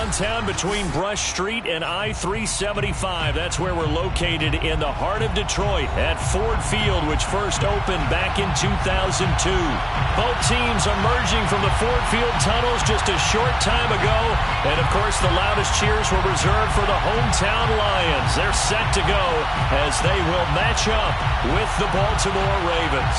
downtown between Brush Street and I-375. That's where we're located in the heart of Detroit at Ford Field, which first opened back in 2002. Both teams emerging from the Ford Field tunnels just a short time ago. And, of course, the loudest cheers were reserved for the hometown Lions. They're set to go as they will match up with the Baltimore Ravens.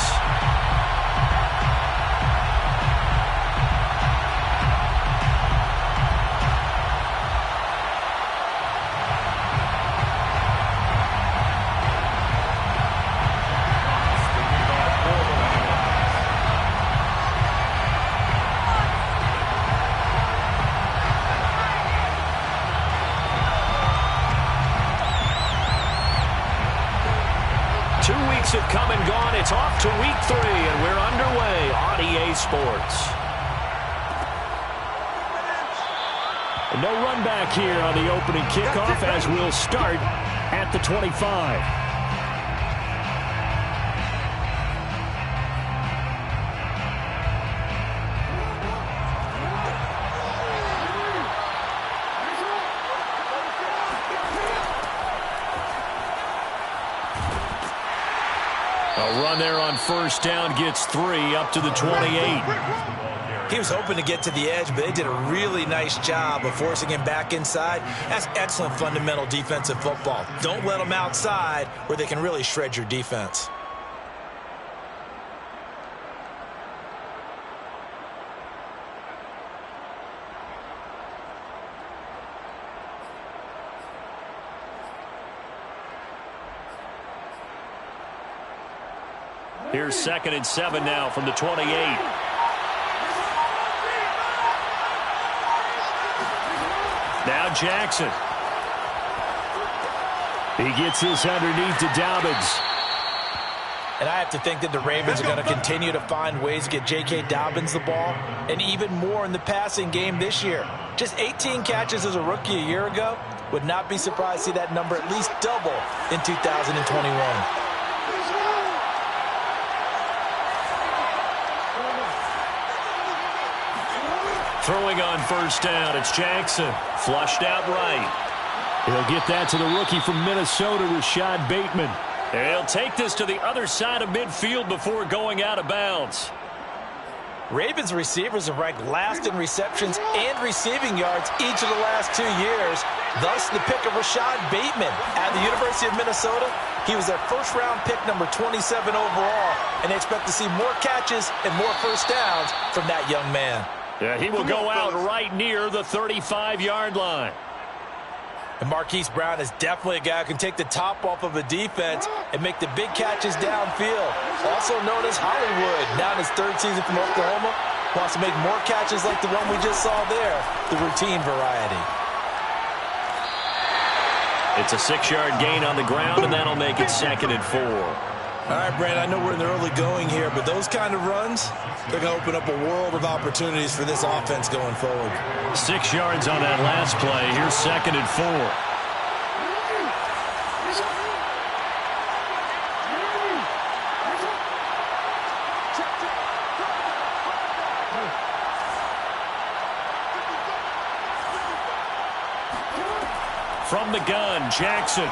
2 weeks have come and gone. It's off to week 3, and we're underway on EA Sports. No run back here on the opening kickoff as we'll start at the 25. A run there on first down gets 3 up to the 28. He was hoping to get to the edge, but they did a really nice job of forcing him back inside. That's excellent fundamental defensive football. Don't let them outside where they can really shred your defense. Here's 2nd and 7 now from the 28. Now Jackson. He gets this underneath to Dobbins. And I have to think that the Ravens are going to continue to find ways to get J.K. Dobbins the ball, and even more in the passing game this year. Just 18 catches as a rookie a year ago. Would not be surprised to see that number at least double in 2021. Throwing on first down, it's Jackson. Flushed out right. He'll get that to the rookie from Minnesota, Rashad Bateman. And he'll take this to the other side of midfield before going out of bounds. Ravens receivers have ranked last in receptions and receiving yards each of the last 2 years. Thus, the pick of Rashad Bateman at the University of Minnesota. He was their first-round pick, number 27 overall, and they expect to see more catches and more first downs from that young man. Yeah, he will go out right near the 35-yard line. And Marquise Brown is definitely a guy who can take the top off of a defense and make the big catches downfield. Also known as Hollywood, now in his 3rd season from Oklahoma. Wants to make more catches like the one we just saw there, the routine variety. It's a 6-yard gain on the ground, and that'll make it 2nd and 4. All right, Brad, I know we're in the early going here, but those kind of runs, they're going to open up a world of opportunities for this offense going forward. 6 yards on that last play. Here's 2nd and 4. From the gun, Jackson.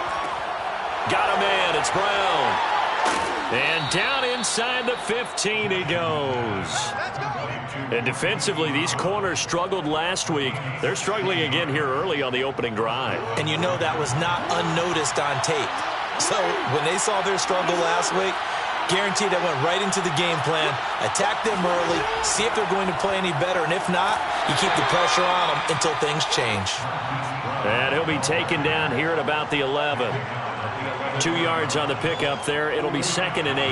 Got a man, it's Brown. And down inside the 15 he goes. And defensively, these corners struggled last week. They're struggling again here early on the opening drive. And you know that was not unnoticed on tape. So when they saw their struggle last week, guaranteed they went right into the game plan, attack them early, see if they're going to play any better. And if not, you keep the pressure on them until things change. And he'll be taken down here at about the 11. 2 yards on the pickup there. It'll be 2nd and 8.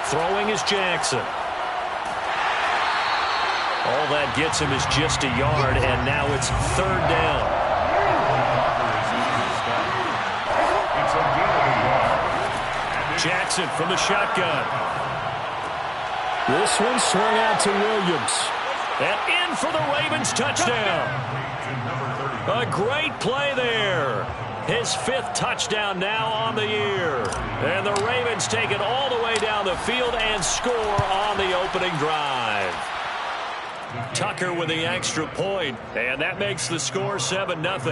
Throwing is Jackson. All that gets him is just a yard, and now it's 3rd down. Jackson from the shotgun. This one swung out to Williams. And in for the Ravens touchdown. A great play there. His 5th touchdown now on the year. And the Ravens take it all the way down the field and score on the opening drive. Tucker with the extra point, and that makes the score 7-0. Lions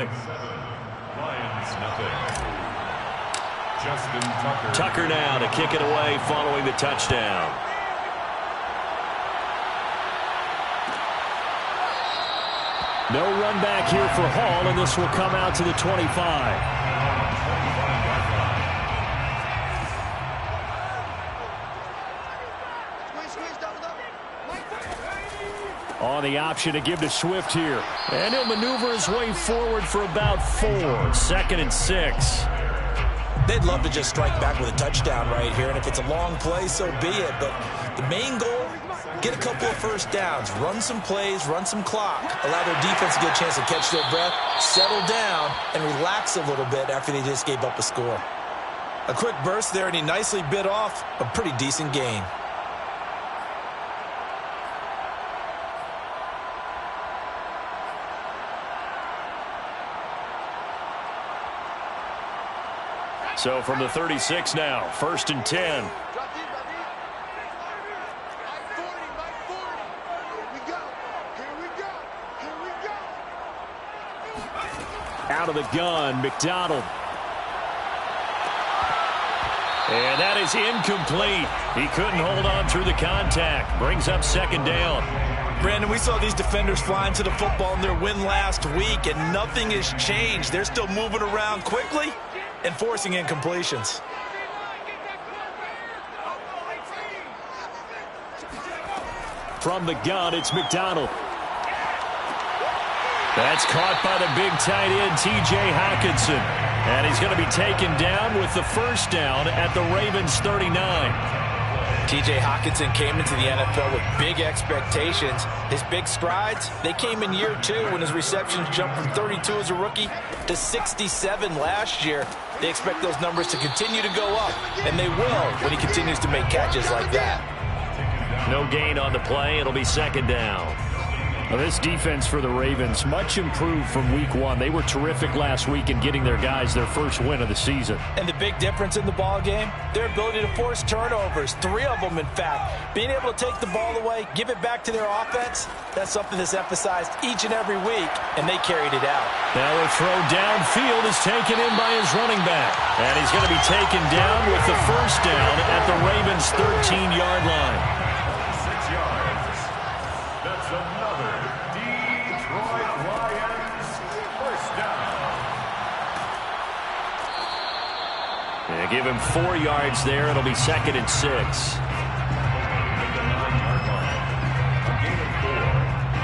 nothing. Justin Tucker. Tucker now to kick it away following the touchdown. No run back here for Hall, and this will come out to the 25. On the option to give to Swift here. And he'll maneuver his way forward for about 4. 2nd and 6. They'd love to just strike back with a touchdown right here, and if it's a long play, so be it. But the main goal, get a couple of first downs, run some plays, run some clock, allow their defense to get a chance to catch their breath, settle down, and relax a little bit after they just gave up a score. A quick burst there, and he nicely bit off a pretty decent gain. So from the 36 now, 1st and 10. Out of the gun, McDonald. And that is incomplete. He couldn't hold on through the contact. Brings up 2nd down. Brandon, we saw these defenders flying to the football in their win last week, and nothing has changed. They're still moving around quickly and forcing incompletions. From the gun, it's McDonald. That's caught by the big tight end, T.J. Hockenson. And he's going to be taken down with the 1st down at the Ravens 39. T.J. Hockenson came into the NFL with big expectations. His big strides, they came in year 2 when his receptions jumped from 32 as a rookie to 67 last year. They expect those numbers to continue to go up, and they will when he continues to make catches like that. No gain on the play. It'll be 2nd down. Well, this defense for the Ravens, much improved from week 1. They were terrific last week in getting their guys their first win of the season. And the big difference in the ball game, their ability to force turnovers, 3 of them, in fact. Being able to take the ball away, give it back to their offense, that's something that's emphasized each and every week, and they carried it out. Now a throw downfield is taken in by his running back. And he's going to be taken down with the 1st down at the Ravens' 13-yard line. 6 yards. That's another Detroit Lions 1st down. Yeah, give him 4 yards there. It'll be 2nd and 6. At the 9-yard line. A gain of 4.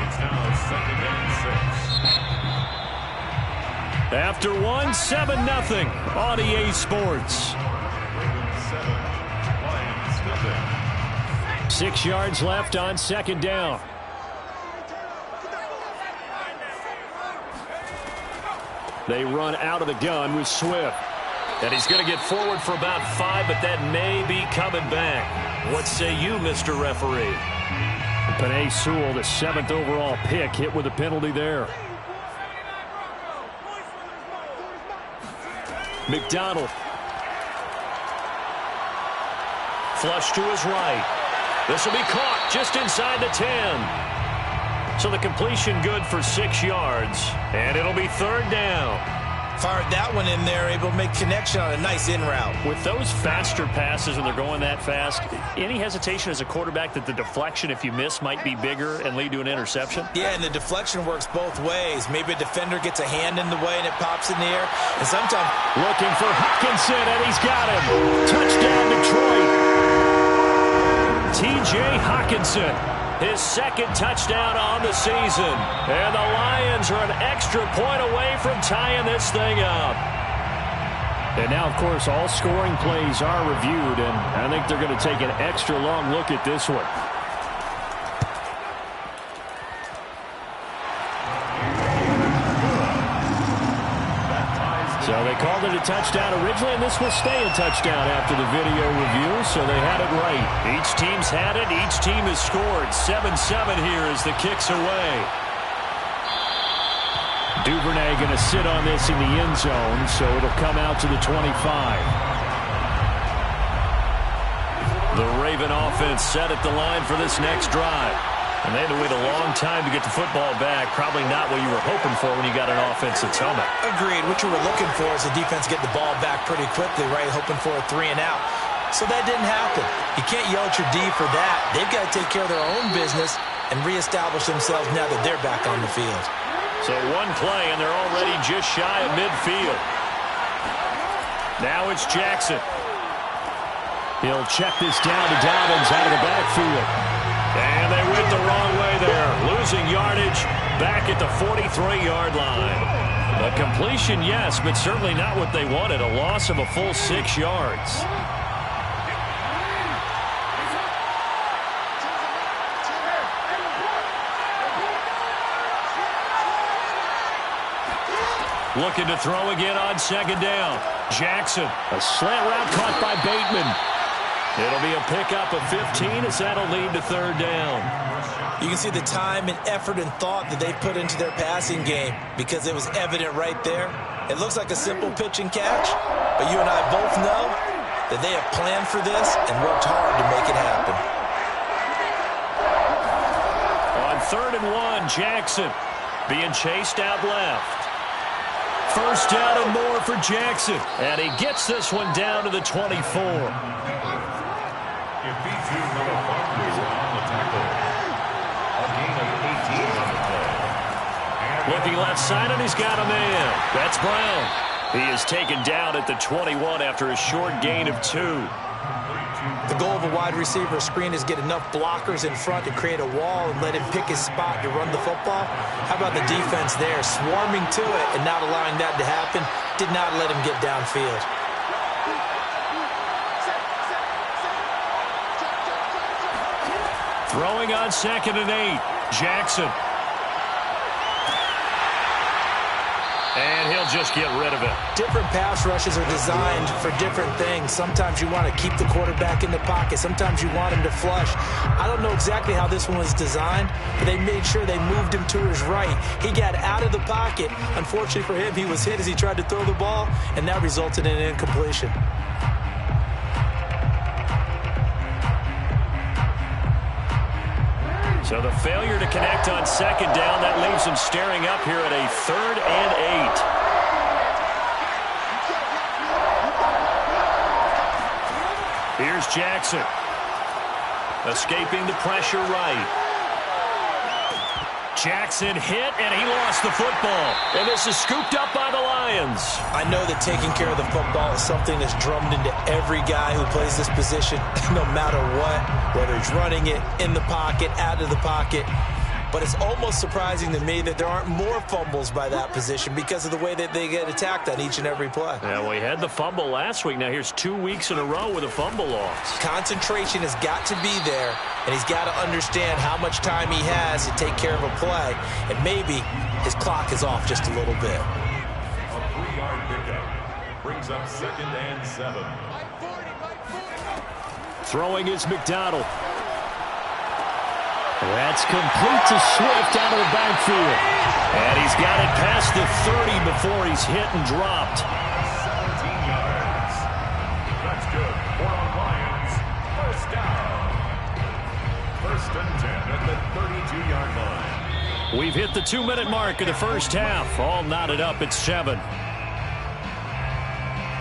It's now 2nd and 6. After 1, 7-0 on EA Sports. Ravens 7, Lions nothing. 6 yards left on 2nd down. They run out of the gun with Swift. And he's going to get forward for about 5, but that may be coming back. What say you, Mr. Referee? Penei Sewell, the 7th overall pick, hit with a penalty there. McDonald. Flush to his right. This will be caught just inside the 10. So the completion good for 6 yards. And it'll be 3rd down. Fired that one in there, able to make connection on a nice in route. With those faster passes and they're going that fast, any hesitation as a quarterback that the deflection, if you miss, might be bigger and lead to an interception? Yeah, and the deflection works both ways. Maybe a defender gets a hand in the way and it pops in the air. And sometimes looking for Hockenson, and he's got him. Touchdown, Detroit. T.J. Hockenson, his 2nd touchdown on the season. And the Lions are an extra point away from tying this thing up. And now, of course, all scoring plays are reviewed, and I think they're going to take an extra long look at this one. So they called it a touchdown originally, and this will stay a touchdown after the video review, so they had it right. Each team's had it. Each team has scored. 7-7 here as the kick's away. Duvernay going to sit on this in the end zone, so it'll come out to the 25. The Raven offense set at the line for this next drive. And they had to wait a long time to get the football back. Probably not what you were hoping for when you got an offense that's home it. Agreed. What you were looking for is the defense getting the ball back pretty quickly, right? Hoping for a 3 and out. So that didn't happen. You can't yell at your D for that. They've got to take care of their own business and reestablish themselves now that they're back on the field. So one play, and they're already just shy of midfield. Now it's Jackson. He'll check this down to Dobbins out of the backfield. And they went the wrong way there. Losing yardage back at the 43-yard line. A completion, yes, but certainly not what they wanted. A loss of a full 6 yards. Looking to throw again on second down. Jackson, a slant route caught by Bateman. It'll be a pickup of 15 as that'll lead to third down. You can see the time and effort and thought that they put into their passing game because it was evident right there. It looks like a simple pitch and catch, but you and I both know that they have planned for this and worked hard to make it happen. On 3rd and 1, Jackson being chased out left. First down and more for Jackson. And he gets this one down to the 24. Looking left side, and he's got a man. That's Brown. He is taken down at the 21 after a short gain of 2. The goal of a wide receiver screen is get enough blockers in front to create a wall and let him pick his spot to run the football. How about the defense there, swarming to it and not allowing that to happen? Did not let him get downfield. Throwing on 2nd and 8, Jackson. And he'll just get rid of it. Different pass rushes are designed for different things. Sometimes you want to keep the quarterback in the pocket. Sometimes you want him to flush. I don't know exactly how this one was designed, but they made sure they moved him to his right. He got out of the pocket. Unfortunately for him, he was hit as he tried to throw the ball, and that resulted in an incompletion. So the failure to connect on 2nd down, that leaves him staring up here at a 3rd and 8. Here's Jackson. Escaping the pressure right. Jackson hit, and he lost the football. And this is scooped up by the Lions. I know that taking care of the football is something that's drummed into every guy who plays this position, no matter what, whether he's running it, in the pocket, out of the pocket. But it's almost surprising to me that there aren't more fumbles by that position because of the way that they get attacked on each and every play. Yeah, well, he had the fumble last week. Now here's 2 weeks in a row with a fumble loss. Concentration has got to be there, and he's got to understand how much time he has to take care of a play, and maybe his clock is off just a little bit. A 3-yard pickup brings up 2nd and 7. Throwing is McDonald. That's complete to Swift out of the backfield. And he's got it past the 30 before he's hit and dropped. 17 yards. That's good for the Lions. First down. 1st and 10 at the 32-yard line. We've hit the 2-minute mark of the first half. All knotted up at 7.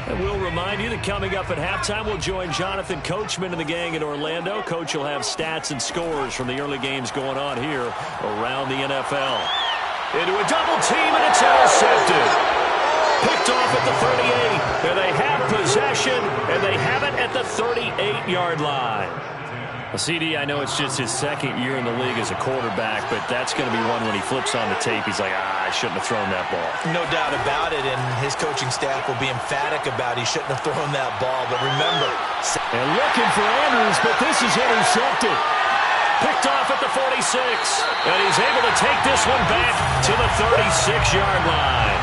And we'll remind you that coming up at halftime, we'll join Jonathan Coachman and the gang in Orlando. Coach will have stats and scores from the early games going on here around the NFL. Into a double team, and it's intercepted. Picked off at the 38. And they have possession, and they have it at the 38-yard line. Well, CD, I know it's just his 2nd year in the league as a quarterback, but that's going to be one when he flips on the tape. He's like, I shouldn't have thrown that ball. No doubt about it, and his coaching staff will be emphatic about he shouldn't have thrown that ball. But remember, and looking for Andrews, but this is intercepted. Picked off at the 46, and he's able to take this one back to the 36-yard line.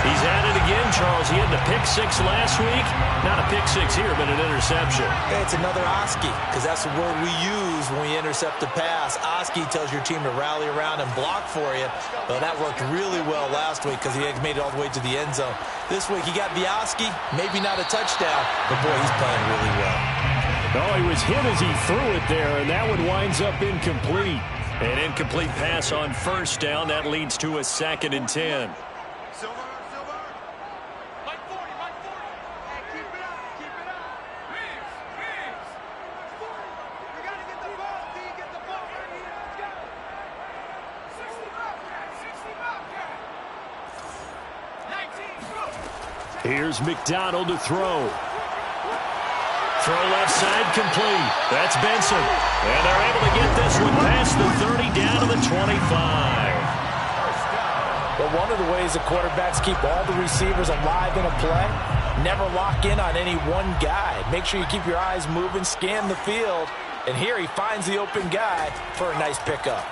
He's at it again, Charles. He had the pick six last week. Not a pick six here, but an interception. It's another Oski, because that's the word we use when we intercept a pass. Oski tells your team to rally around and block for you. Well, that worked really well last week because he had made it all the way to the end zone. This week he got the Oski, maybe not a touchdown, but boy, he's playing really well. Oh, he was hit as he threw it there, and that one winds up incomplete. An incomplete pass on first down. That leads to a 2nd and 10. Here's McDonald to throw. Throw left side complete. That's Benson. And they're able to get this one past the 30 down to the 25. But one of the ways the quarterbacks keep all the receivers alive in a play, never lock in on any one guy. Make sure you keep your eyes moving, scan the field. And here he finds the open guy for a nice pickup.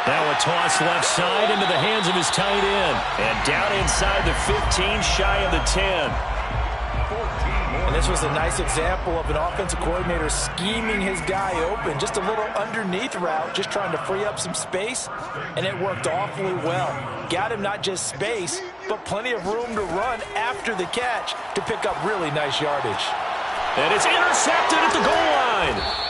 Now a toss left side into the hands of his tight end. And down inside the 15, shy of the 10. And this was a nice example of an offensive coordinator scheming his guy open. Just a little underneath route, just trying to free up some space. And it worked awfully well. Got him not just space, but plenty of room to run after the catch to pick up really nice yardage. And it's intercepted at the goal line.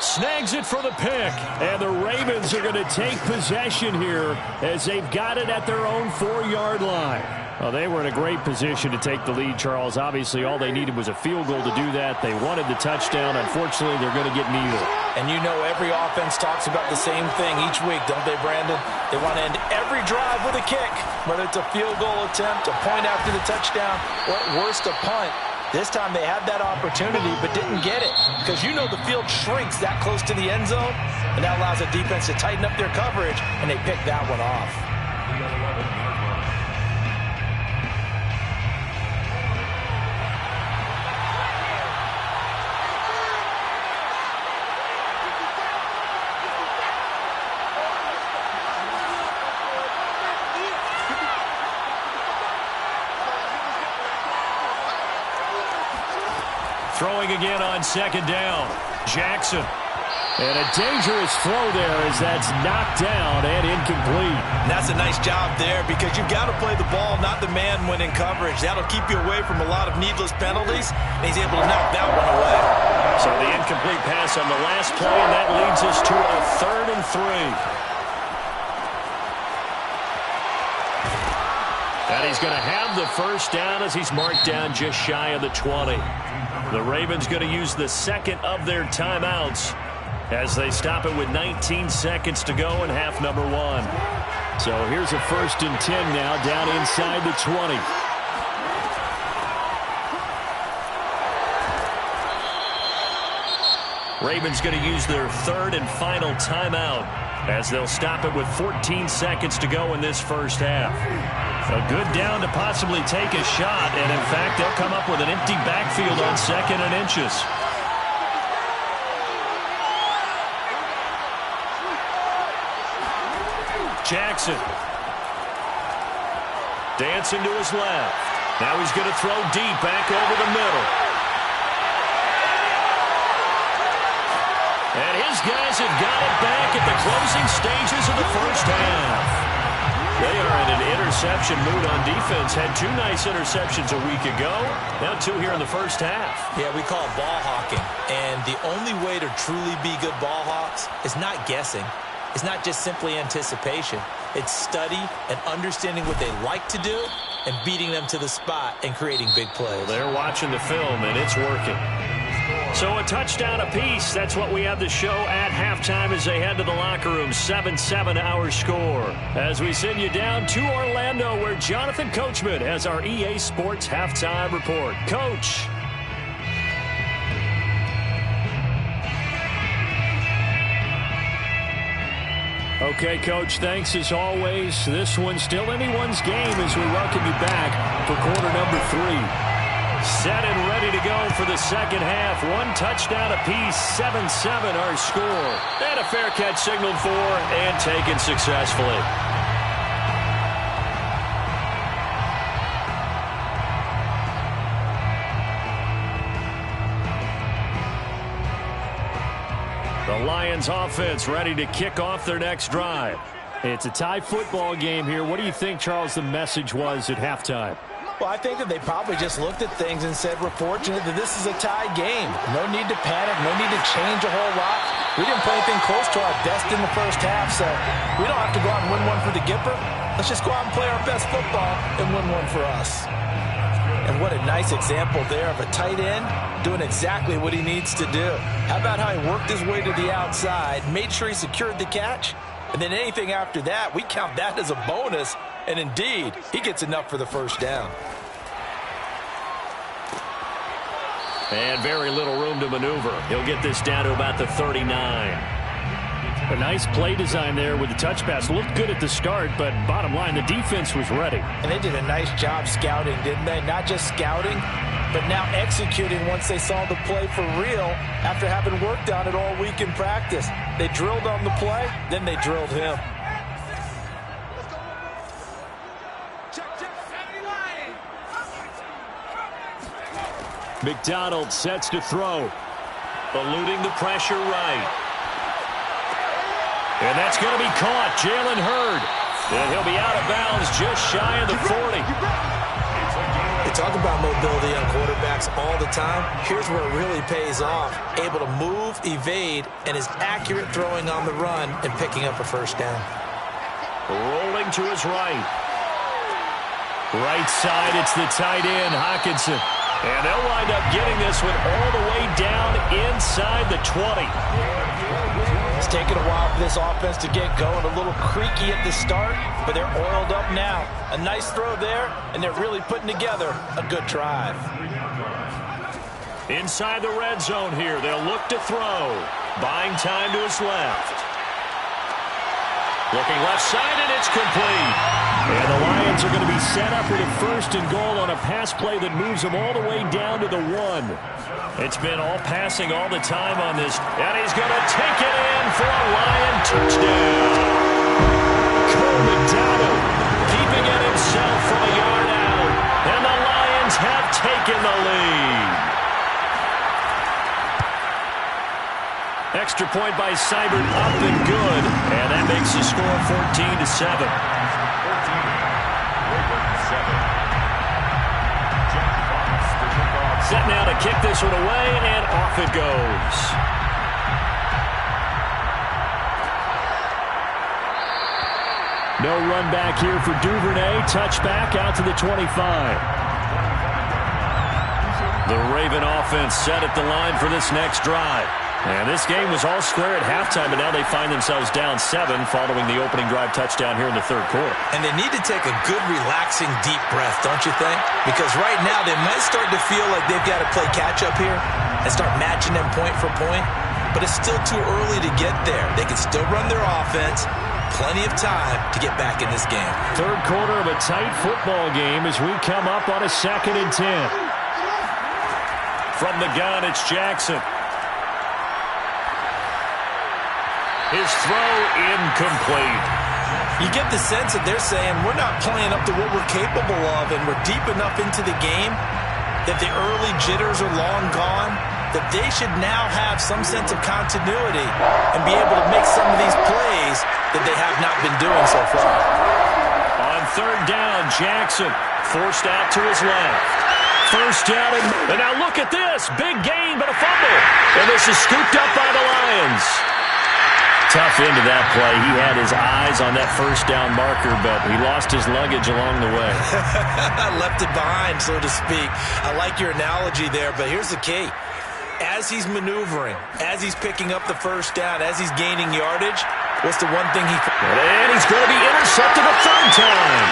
Snags it for the pick. And the Ravens are going to take possession here as they've got it at their own 4-yard line. Well, they were in a great position to take the lead, Charles. Obviously, all they needed was a field goal to do that. They wanted the touchdown. Unfortunately, they're going to get neither. And you know every offense talks about the same thing each week, don't they, Brandon? They want to end every drive with a kick, whether it's a field goal attempt, a point after the touchdown, or at worst, a punt. This time they had that opportunity but didn't get it because you know the field shrinks that close to the end zone, and that allows the defense to tighten up their coverage, and they picked that one off. Throwing again on 2nd down. Jackson. And a dangerous throw there as that's knocked down and incomplete. And that's a nice job there because you've got to play the ball, not the man when in coverage. That'll keep you away from a lot of needless penalties. And he's able to knock that one away. So the incomplete pass on the last play, and that leads us to a 3rd and 3. And he's going to have the first down as he's marked down just shy of the 20. The Ravens going to use the second of their timeouts as they stop it with 19 seconds to go in half number 1. So here's a 1st and 10 now down inside the 20. Ravens going to use their 3rd and final timeout as they'll stop it with 14 seconds to go in this first half. A good down to possibly take a shot, and in fact, they'll come up with an empty backfield on 2nd and inches. Jackson. Dancing to his left. Now he's going to throw deep back over the middle. And his guys have got it back at the closing stages of the first half. They are in an interception mood on defense. Had 2 nice interceptions a week ago. Now 2 here in the first half. Yeah, we call it ball hawking. And the only way to truly be good ball hawks is not guessing. It's not just simply anticipation. It's study and understanding what they like to do and beating them to the spot and creating big plays. Well, they're watching the film, and it's working. So a touchdown apiece. That's what we have to show at halftime as they head to the locker room. 7-7 our score. As we send you down to Orlando where Jonathan Coachman has our EA Sports halftime report. Coach. Okay, Coach, thanks as always. This one's still anyone's game as we welcome you back for quarter number 3. Set and ready to go for the second half. 1 touchdown apiece, 7-7 our score. And a fair catch signaled for and taken successfully. The Lions offense ready to kick off their next drive. It's a tie football game here. What do you think, Charles, the message was at halftime? Well, I think that they probably just looked at things and said, we're fortunate that this is a tie game. No need to panic, no need to change a whole lot. We didn't play anything close to our best in the first half, so we don't have to go out and win one for the Gipper. Let's just go out and play our best football and win one for us. And what a nice example there of a tight end doing exactly what he needs to do. How about how he worked his way to the outside, made sure he secured the catch, and then anything after that, we count that as a bonus. And indeed, he gets enough for the first down. And very little room to maneuver. He'll get this down to about the 39. A nice play design there with the touch pass. Looked good at the start, but bottom line, the defense was ready. And they did a nice job scouting, didn't they? Not just scouting, but now executing once they saw the play for real after having worked on it all week in practice. They drilled on the play, then they drilled him. McDonald sets to throw. Eluding the pressure right. And that's going to be caught. Jalen Hurd. And he'll be out of bounds just shy of the 40. They talk about mobility on quarterbacks all the time. Here's where it really pays off. Able to move, evade, and is accurate throwing on the run and picking up a first down. Rolling to his right. Right side, it's the tight end, Hockenson. And they'll wind up getting this one all the way down inside the 20. It's taken a while for this offense to get going. A little creaky at the start, but they're oiled up now. A nice throw there, and they're really putting together a good drive. Inside the red zone here, they'll look to throw. Buying time to his left. Looking left side, and it's complete. And the Lions are going to be set up with a first and goal on a pass play that moves them all the way down to the 1. It's been all passing all the time on this. And he's going to take it in for a Lion touchdown. Cole McDonald keeping it himself from a yard out. And the Lions have taken the lead. Extra point by Seibert up and good. And that makes the score 14-7. Set now to kick this one away, and off it goes. No run back here for Duvernay. Touchback out to the 25. The Raven offense set at the line for this next drive. And this game was all square at halftime, but now they find themselves down 7 following the opening drive touchdown here in the third quarter. And they need to take a good, relaxing, deep breath, don't you think? Because right now they might start to feel like they've got to play catch-up here and start matching them point for point. But it's still too early to get there. They can still run their offense. Plenty of time to get back in this game. Third quarter of a tight football game as we come up on a 2nd and 10. From the gun, it's Jackson. His throw incomplete. You get the sense that they're saying we're not playing up to what we're capable of, and we're deep enough into the game that the early jitters are long gone, that they should now have some sense of continuity and be able to make some of these plays that they have not been doing so far. On third down, Jackson forced out to his left. First down, and now look at this. Big gain, but a fumble. And this is scooped up by the Lions. Tough into that play. He had his eyes on that first down marker, but he lost his luggage along the way. Left it behind, so to speak. I like your analogy there, but here's the key. As he's maneuvering, as he's picking up the first down, as he's gaining yardage, what's the one thing he... And he's going to be intercepted a third time.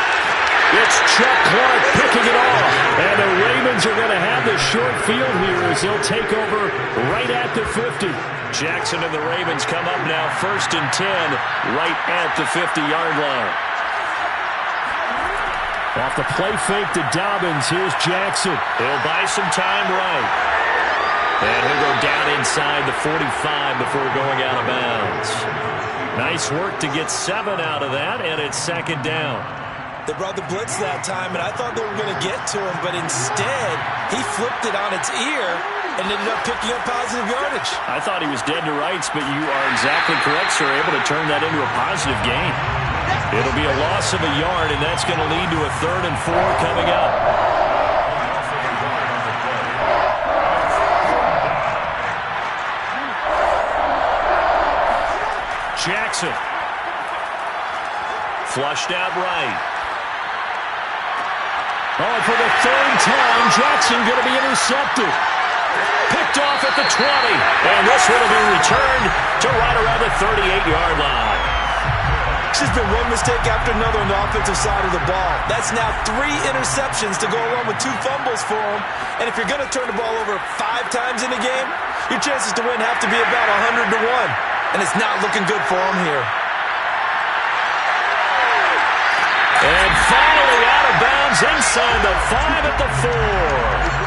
It's Chuck Clark picking it off. And the Ravens are going to have the short field here as they'll take over right at the 50. Jackson and the Ravens come up now 1st and 10 right at the 50-yard line. Off the play fake to Dobbins, here's Jackson. He'll buy some time right. And he'll go down inside the 45 before going out of bounds. Nice work to get 7 out of that, and it's 2nd down. They brought the blitz that time, and I thought they were going to get to him, but instead, he flipped it on its ear and ended up picking up positive yardage. I thought he was dead to rights, but you are exactly correct, sir. Able to turn that into a positive gain. It'll be a loss of a yard, and that's going to lead to a 3rd and 4 coming up. Jackson. Flushed out right. Oh, for the 3rd time, Jackson going to be intercepted. Picked off at the 20. And this one will be returned to right around the 38-yard line. It's just been one mistake after another on the offensive side of the ball. That's now 3 interceptions to go along with 2 fumbles for him. And if you're going to turn the ball over 5 times in a game, your chances to win have to be about 100 to 1. And it's not looking good for him here. And finally out of bounds inside the 5 at the 4.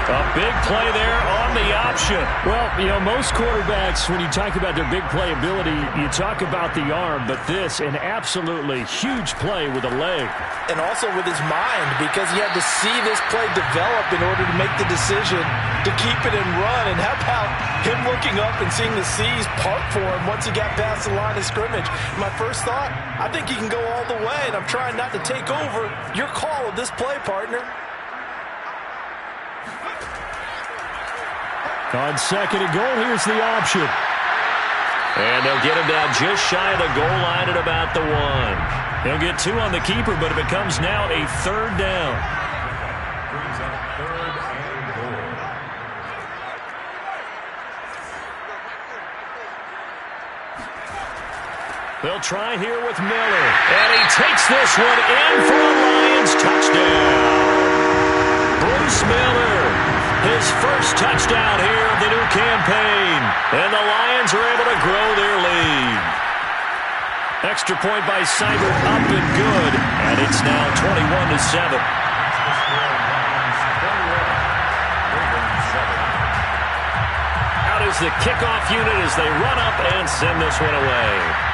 A big play there on the option. Well, you know, most quarterbacks, when you talk about their big playability, you talk about the arm, but this, an absolutely huge play with a leg. And also with his mind, because he had to see this play develop in order to make the decision to keep it and run. And how about him looking up and seeing the C's part for him once he got past the line of scrimmage? My first thought, I think he can go all the way, and I'm trying not to take over. Your call of this play, partner. On 2nd and goal, here's the option. And they'll get him down just shy of the goal line at about the 1. He'll get 2 on the keeper, but it becomes now a 3rd down. Brings up 3rd and goal. They'll try here with Miller. And he takes this one in for a Lions touchdown. Bruce Miller. His first touchdown here of the new campaign. And the Lions are able to grow their lead. Extra point by Seibert up and good. And it's now 21-7. Out is the kickoff unit as they run up and send this one away.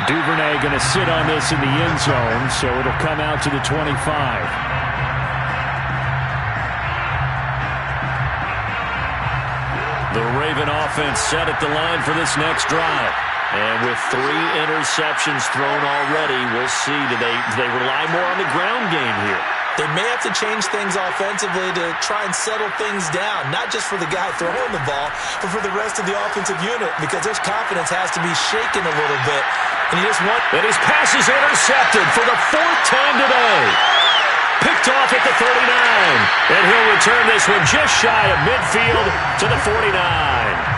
Duvernay going to sit on this in the end zone, so it'll come out to the 25. The Raven offense set at the line for this next drive. And with 3 interceptions thrown already, we'll see. Do they rely more on the ground game here? They may have to change things offensively to try and settle things down, not just for the guy throwing the ball, but for the rest of the offensive unit, because their confidence has to be shaken a little bit. And and his pass is intercepted for the 4th time today. Picked off at the 39. And he'll return this one just shy of midfield to the 49.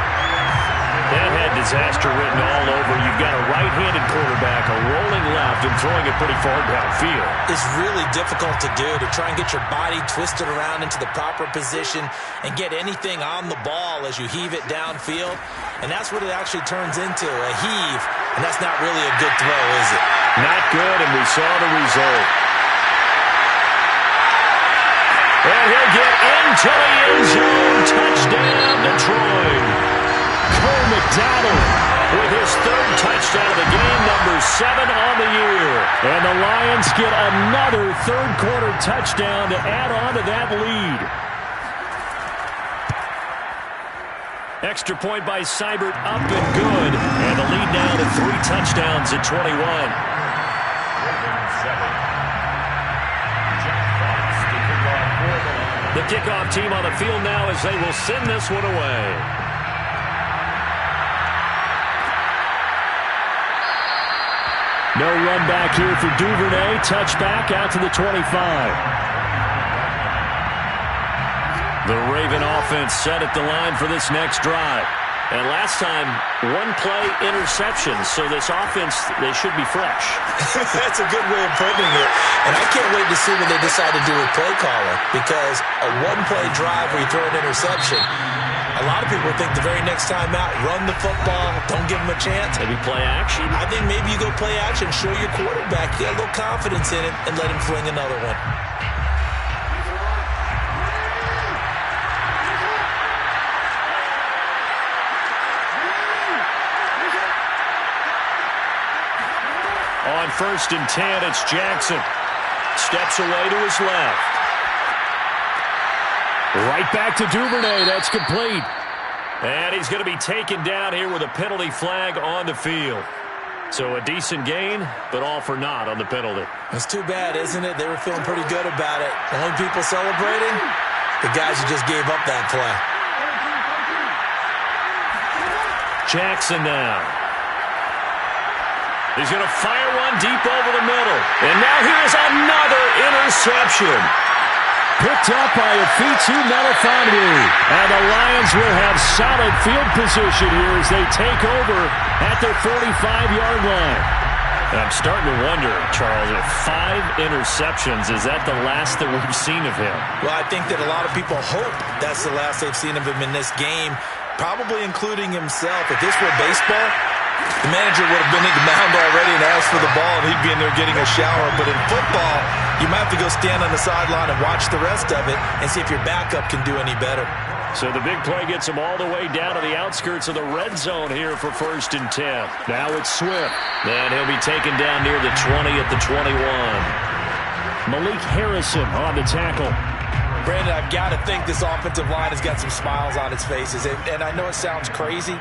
That had disaster written all over. You've got a right-handed quarterback, a rolling left, and throwing it pretty far downfield. It's really difficult to do, to try and get your body twisted around into the proper position and get anything on the ball as you heave it downfield. And that's what it actually turns into, a heave. And that's not really a good throw, is it? Not good, and we saw the result. And he'll get into the end zone. Touchdown, Detroit. Cole McDonald with his 3rd touchdown of the game, number 7 on the year. And the Lions get another 3rd quarter touchdown to add on to that lead. Extra point by Seibert up and good. And the lead now to 3 touchdowns at 21. The kickoff team on the field now as they will send this one away. No run back here for Duvernay. Touchback out to the 25. The Raven offense set at the line for this next drive. And last time, 1-play interception. So this offense, they should be fresh. That's a good way of putting it. And I can't wait to see what they decide to do with play calling. Because a 1-play drive where you throw an interception, a lot of people think the very next time out, run the football, don't give them a chance. Maybe play action? I think maybe you go play action, show your quarterback, get a little confidence in it, and let him fling another one. On 1st and 10, it's Jackson. Steps away to his left. Right back to Duvernay. That's complete. And he's going to be taken down here with a penalty flag on the field. So a decent gain, but all for naught on the penalty. It's too bad, isn't it? They were feeling pretty good about it. The only people celebrating, the guys who just gave up that play. Jackson now. He's going to fire one deep over the middle. And now here's another interception. Picked up by Afitu Melifonwu. And the Lions will have solid field position here as they take over at their 45-yard line. I'm starting to wonder, Charles, if 5 interceptions, is that the last that we've seen of him? Well, I think that a lot of people hope that's the last they've seen of him in this game, probably including himself. If this were baseball, the manager would have been in the mound already and asked for the ball, and he'd be in there getting a shower. But in football, you might have to go stand on the sideline and watch the rest of it and see if your backup can do any better. So the big play gets him all the way down to the outskirts of the red zone here for 1st and 10. Now it's Swift. And he'll be taken down near the 20 at the 21. Malik Harrison on the tackle. Brandon, I've got to think this offensive line has got some smiles on its faces. And I know it sounds crazy,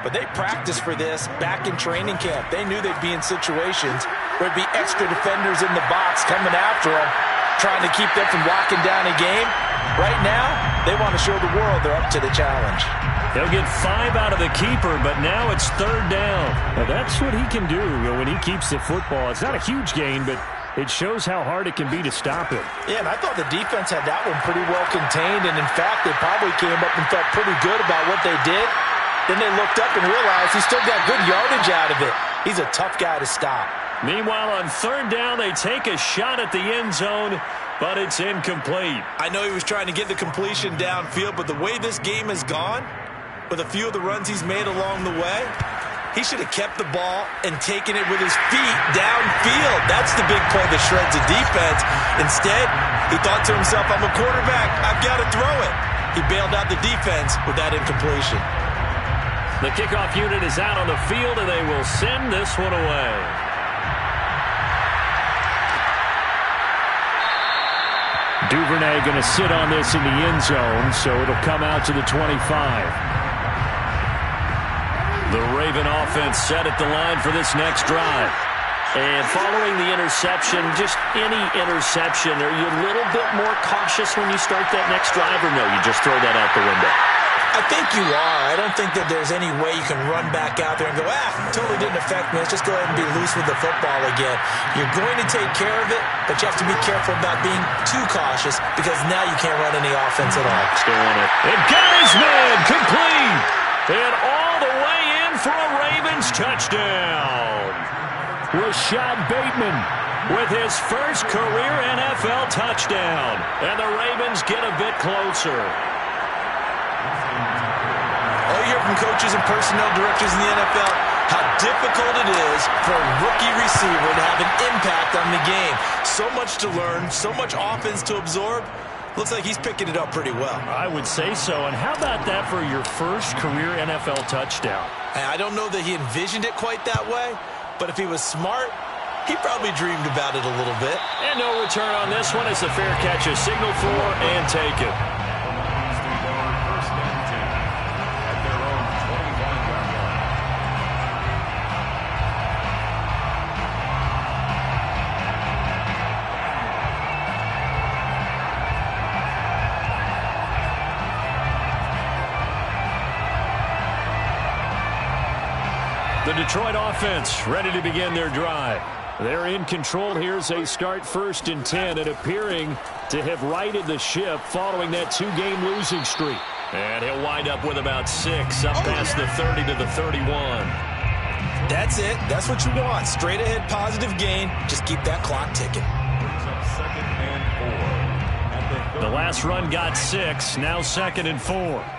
but they practiced for this back in training camp. They knew they'd be in situations where there'd be extra defenders in the box coming after them, trying to keep them from locking down a game. Right now, they want to show the world they're up to the challenge. They'll get 5 out of the keeper, but now it's 3rd down. Well, that's what he can do when he keeps the football. It's not a huge gain, but it shows how hard it can be to stop him. Yeah, and I thought the defense had that one pretty well contained, and in fact, they probably came up and felt pretty good about what they did. Then they looked up and realized he still got good yardage out of it. He's a tough guy to stop. Meanwhile, on 3rd down, they take a shot at the end zone, but it's incomplete. I know he was trying to get the completion downfield, but the way this game has gone, with a few of the runs he's made along the way, he should have kept the ball and taken it with his feet downfield. That's the big play that shreds a defense. Instead, he thought to himself, I'm a quarterback, I've got to throw it. He bailed out the defense with that incompletion. The kickoff unit is out on the field, and they will send this one away. Duvernay going to sit on this in the end zone, so it'll come out to the 25. The Raven offense set at the line for this next drive. And following the interception, just any interception, are you a little bit more cautious when you start that next drive, or no, you just throw that out the window? I think you are. I don't think that there's any way you can run back out there and go, totally didn't affect me. Let's just go ahead and be loose with the football again. You're going to take care of it, but you have to be careful about being too cautious because now you can't run any offense at all. Still on it. And got his man complete. And all the way in for a Ravens touchdown. Rashad Bateman with his first career NFL touchdown. And the Ravens get a bit closer. All you hear from coaches and personnel directors in the NFL, how difficult it is for a rookie receiver to have an impact on the game. So much to learn, so much offense to absorb. Looks like he's picking it up pretty well. I would say so. And how about that for your first career NFL touchdown? I don't know that he envisioned it quite that way, but if he was smart, he probably dreamed about it a little bit. And no return on this one as the fair catch is signaled for and taken. The Detroit offense ready to begin their drive. They're in control here as they start 1st and 10 and appearing to have righted the ship following that 2-game losing streak. And he'll wind up with about 6 up past the 30 to the 31. That's it. That's what you want. Straight ahead positive gain. Just keep that clock ticking. The last run got 6. Now 2nd and 4.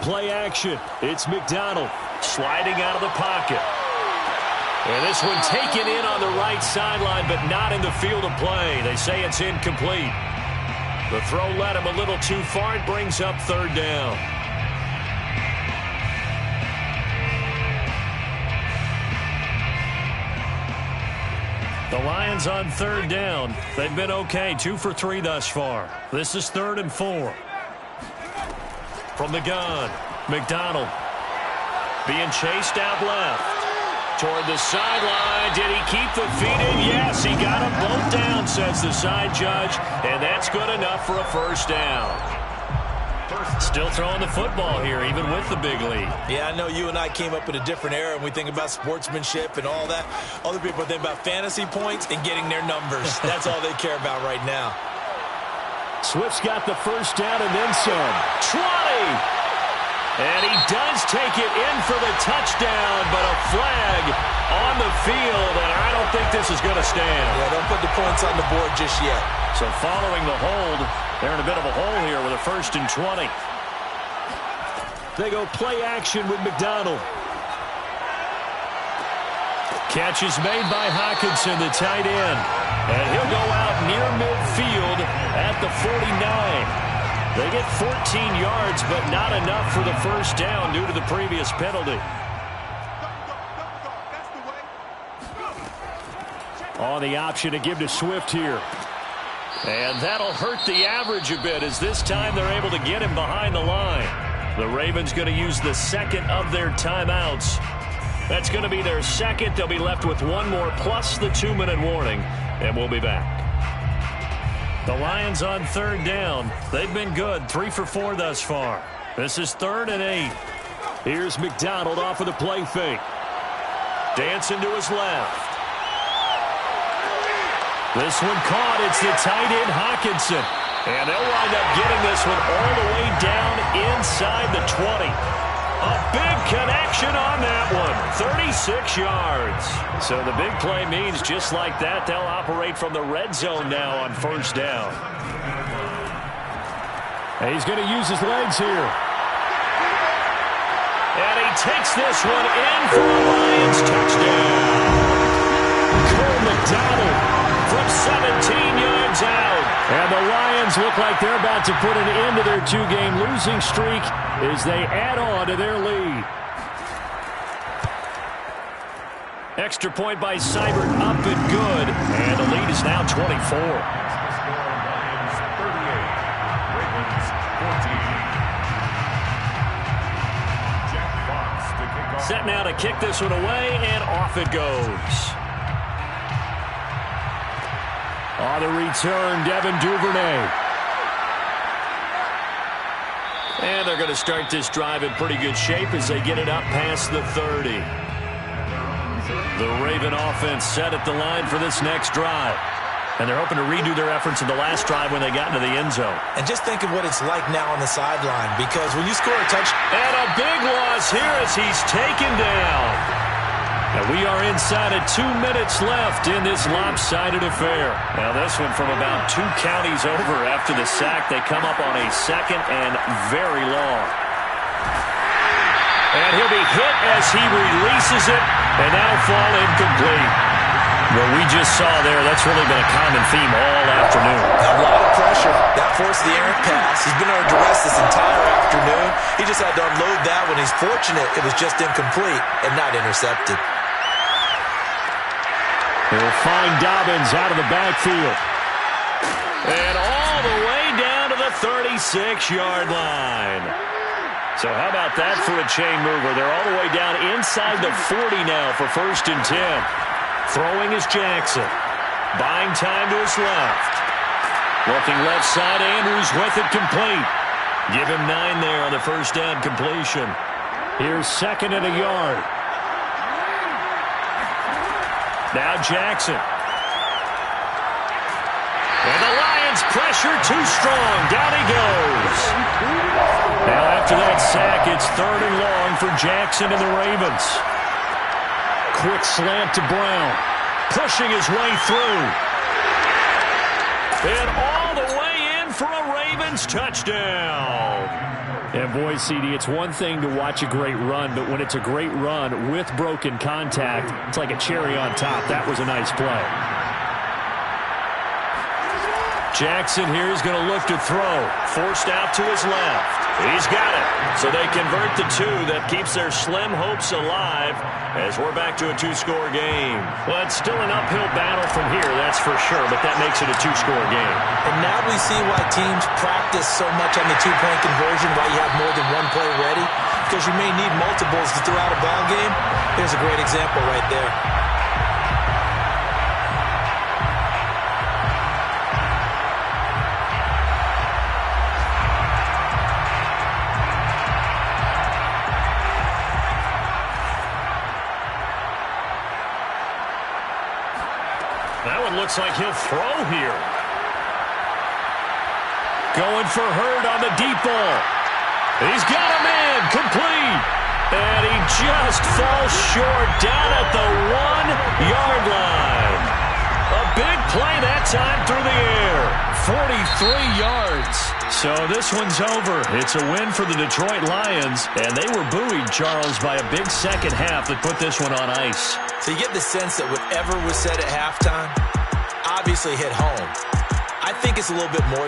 Play action. It's McDonald sliding out of the pocket. And this one taken in on the right sideline, but not in the field of play. They say it's incomplete. The throw led him a little too far. It brings up 3rd down. The Lions on third down. They've been okay, 2 for 3 thus far. This is 3rd and 4. From the gun, McDonald being chased out left. Toward the sideline. Did he keep the feet in? Yes, he got them both down, says the side judge. And that's good enough for a first down. Still throwing the football here, even with the big lead. Yeah, I know you and I came up in a different era, and we think about sportsmanship and all that. Other people think about fantasy points and getting their numbers. That's all they care about right now. Swift's got the first down and then some. 20! And he does take it in for the touchdown, but a flag on the field, and I don't think this is going to stand. Yeah, don't put the points on the board just yet. So following the hold, they're in a bit of a hole here with a 1st and 20. They go play action with McDonald. Catch is made by Hockenson, the tight end. And he'll go out near midfield at the 49. They get 14 yards, but not enough for the first down due to the previous penalty. On the option to give to Swift here. And that'll hurt the average a bit, as this time they're able to get him behind the line. The Ravens going to use the second of their timeouts. That's going to be their second. They'll be left with one more plus the 2-minute warning, and we'll be back. The Lions on 3rd down. They've been good, 3 for 4 thus far. This is 3rd and 8. Here's McDonald off of the play fake. Dancing to his left. This one caught. It's the tight end Hockenson. And they'll wind up getting this one all the way down inside the 20. A big connection on that one. 36 yards. So the big play means just like that, they'll operate from the red zone now on first down. And he's going to use his legs here. And he takes this one in for a Lions touchdown. Cole McDonald from 17 yards out. And the Lions look like they're about to put an end to their 2-game losing streak as they add on to their lead. Extra point by Seibert, up and good. And the lead is now 24. Lions 38, Ravens 14. Jack Fox to kick off. Set now to kick this one away, and off it goes. On the return, Devin Duvernay. And they're going to start this drive in pretty good shape as they get it up past the 30. The Raven offense set at the line for this next drive. And they're hoping to redo their efforts in the last drive when they got into the end zone. And just think of what it's like now on the sideline, because when you score a touchdown. And a big loss here as he's taken down. And we are inside of 2 minutes left in this lopsided affair. Now this one from about 2 counties over after the sack. They come up on a 2nd and very long. And he'll be hit as he releases it, and that'll fall incomplete. What we just saw there, that's really been a common theme all afternoon. A lot of pressure. That forced the errant pass. He's been under duress this entire afternoon. He just had to unload that one. He's fortunate it was just incomplete and not intercepted. He'll find Dobbins out of the backfield. And all the way down to the 36-yard line. So how about that for a chain mover? They're all the way down inside the 40 now for 1st and 10. Throwing is Jackson. Buying time to his left. Looking left side, Andrews with it complete. Give him 9 there on the first down completion. Here's 2nd and a yard. Now Jackson. And the Lions pressure too strong. Down he goes. Now after that sack, it's 3rd and long for Jackson and the Ravens. Quick slant to Brown. Pushing his way through. And all the way in for a Ravens touchdown. And boy, CD, it's one thing to watch a great run, but when it's a great run with broken contact, it's like a cherry on top. That was a nice play. Jackson here is going to look to throw. Forced out to his left. He's got it. So they convert the two. That keeps their slim hopes alive as we're back to a two-score game. Well, it's still an uphill battle from here, that's for sure, but that makes it a two-score game. And now we see why teams practice so much on the two-point conversion, why you have more than one play ready, because you may need multiples to throw out a ball game. Here's a great example right there. That one looks like he'll throw here. Going for Hurd on the deep ball. He's got a man, complete. And he just falls short down at the 1-yard line. A big play that time through the air. 43 yards. So this one's over. It's a win for the Detroit Lions. And they were buoyed, Charles, by a big second half that put this one on ice. So you get the sense that whatever was said at halftime obviously hit home. I think it's a little bit more than